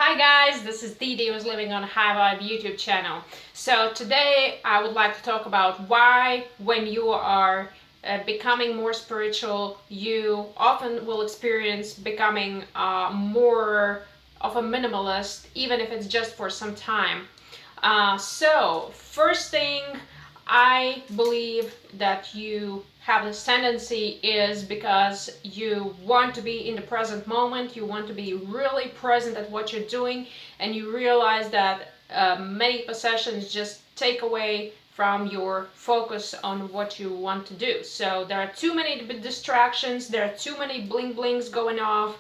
Hi guys, this is Didi who's living on High Vibe YouTube channel. So today I would like to talk about why when you are becoming more spiritual, you often will experience becoming more of a minimalist, even if it's just for some time. So first thing, I believe that you have this tendency is because you want to be in the present moment, you want to be really present at what you're doing, and you realize that many possessions just take away from your focus on what you want to do. So there are too many distractions, there are too many bling blings going off.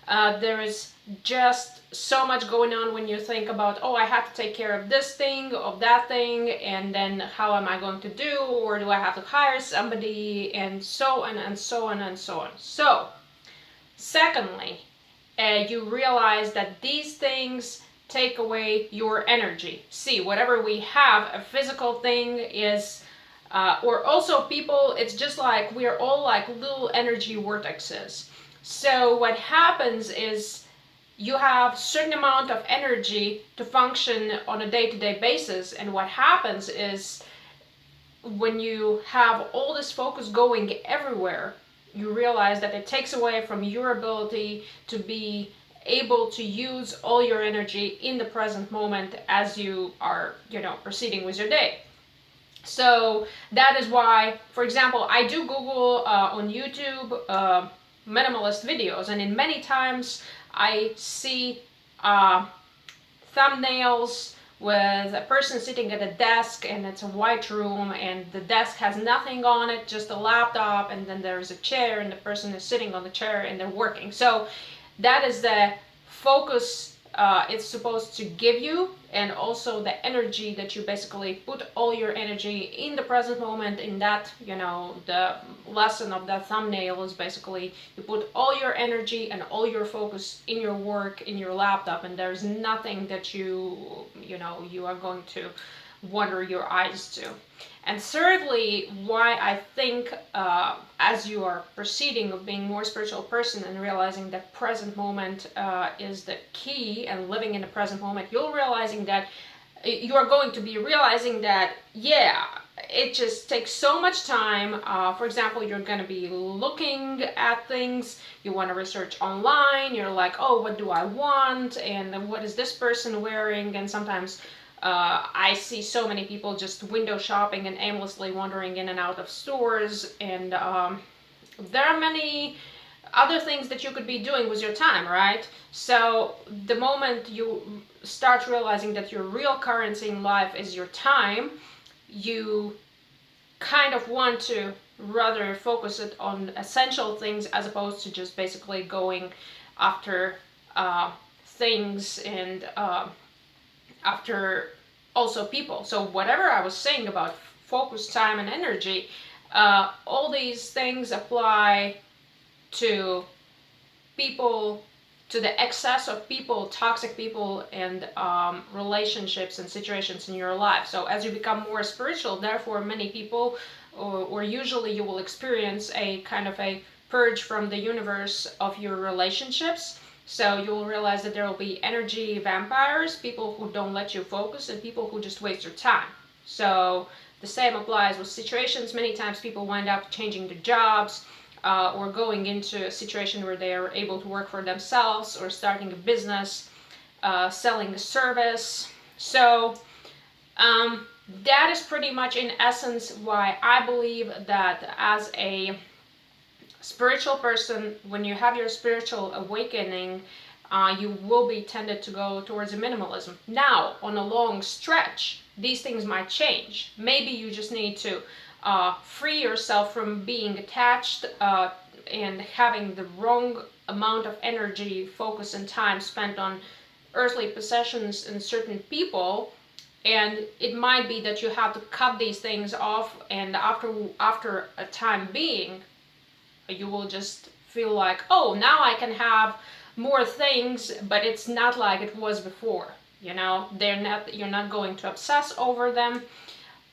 There is just so much going on when you think about, oh, I have to take care of this thing, of that thing, and then how am I going to do, or do I have to hire somebody, and so on and so on and so on. So, secondly, you realize that these things take away your energy. See, whatever we have, a physical thing is or also people, it's just like we're all like little energy vortexes. So what happens is you have certain amount of energy to function on a day-to-day basis, and what happens is when you have all this focus going everywhere, you realize that it takes away from your ability to be able to use all your energy in the present moment as you are, proceeding with your day. So that is why, for example, I do Google on YouTube minimalist videos, and in many times I see thumbnails with a person sitting at a desk, and it's a white room, and the desk has nothing on it, just a laptop, and then there's a chair, and the person is sitting on the chair and they're working. So that is the focus it's supposed to give you, and also the energy that you basically put all your energy in the present moment. In that, the lesson of that thumbnail is basically you put all your energy and all your focus in your work, in your laptop, and there's nothing that you are going to wander your eyes to. And thirdly, why I think as you are proceeding of being more spiritual person and realizing that present moment is the key, and living in the present moment, you're realizing that you are going to be realizing that, yeah, it just takes so much time. For example, you're going to be looking at things, you want to research online, you're like, oh, what do I want, and what is this person wearing, and sometimes I see so many people just window shopping and aimlessly wandering in and out of stores, and there are many other things that you could be doing with your time, right? So the moment you start realizing that your real currency in life is your time, you kind of want to rather focus it on essential things as opposed to just basically going after things and after also people. So whatever I was saying about focus, time, and energy, all these things apply to people, to the excess of people, toxic people, and relationships and situations in your life. So as you become more spiritual, therefore many people, or usually you will experience a kind of a purge from the universe of your relationships. So you'll realize that there will be energy vampires, people who don't let you focus, and people who just waste your time. So the same applies with situations. Many times people wind up changing their jobs, or going into a situation where they are able to work for themselves, or starting a business, selling a service. So that is pretty much in essence why I believe that as a spiritual person, when you have your spiritual awakening, you will be tended to go towards a minimalism. Now, on a long stretch, these things might change. Maybe you just need to free yourself from being attached and having the wrong amount of energy, focus, and time spent on earthly possessions and certain people. And it might be that you have to cut these things off, and after a time being, you will just feel like, oh, now I can have more things, but it's not like it was before. You're not going to obsess over them.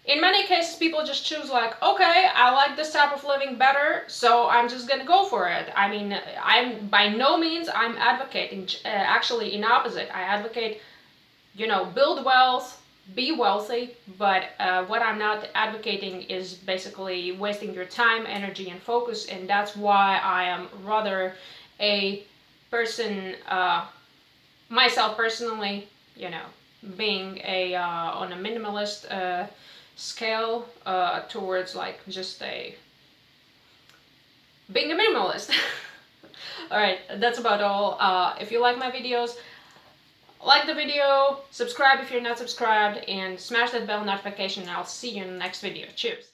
In many cases, people just choose like, okay, I like this type of living better, so I'm just gonna go for it. I mean, I'm by no means I'm advocating. Actually, in opposite, I advocate, build wealth, be wealthy. But what I'm not advocating is basically wasting your time, energy, and focus. And that's why I am rather a person, myself personally, being a on a minimalist scale towards like just a being a minimalist. All right, that's about all. If you like my videos, like the video, subscribe if you're not subscribed, and smash that bell notification, and I'll see you in the next video. Cheers.